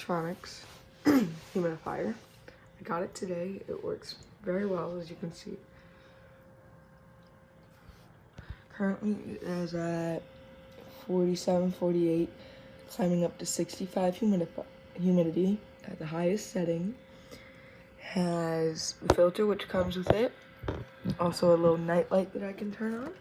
TaoTronics Humidifier. I got it today. It works very well, as you can see. Currently it is at 47, 48, climbing up to 65 humidity at the highest setting. Has the filter which comes with it. Also a little night light that I can turn on.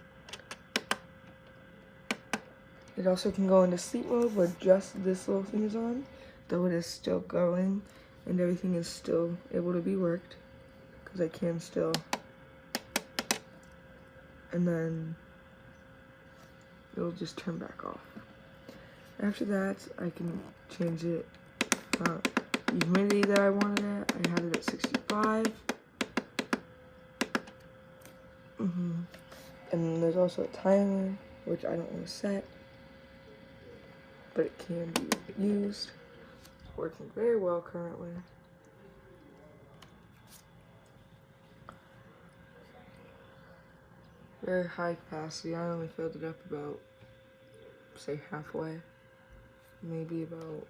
It also can go into sleep mode where just this little thing is on, though it is still going and everything is still able to be worked because I can still. And then it'll just turn back off. After that, I can change it. The humidity that I wanted it, I had it at 65. And there's also a timer, which I don't want to set, but it can be used. It's working very well currently. Very high capacity. I only filled it up about, say, halfway. Maybe about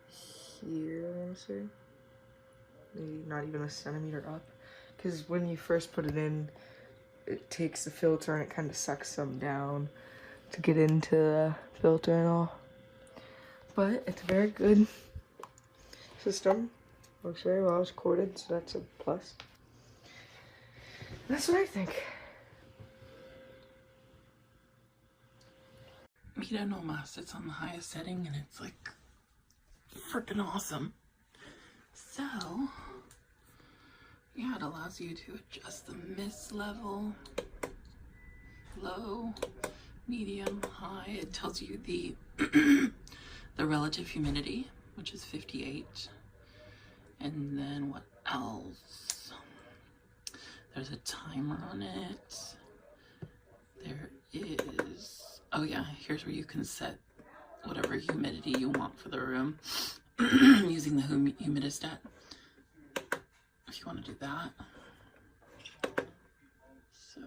here, I want to say. Maybe not even a centimeter up. Because when you first put it in, it takes the filter and it kind of sucks some down to get into the filter and all. But it's a very good system. Works very well. It's corded, so that's a plus. That's what I think. Mira nomás, it's on the highest setting and it's like freaking awesome. So, yeah, it allows you to adjust the mist level, low, medium, high. It tells you the the relative humidity, which is 58. And then what else? There's a timer on it. There is, oh yeah, here's where you can set whatever humidity you want for the room using the humidistat, if you want to do that. So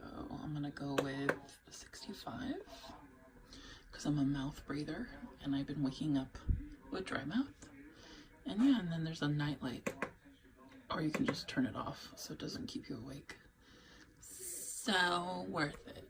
I'm gonna go with 65 because I'm a mouth breather and I've been waking up with dry mouth. And yeah, and then there's a night light, or you can just turn it off so it doesn't keep you awake. So worth it.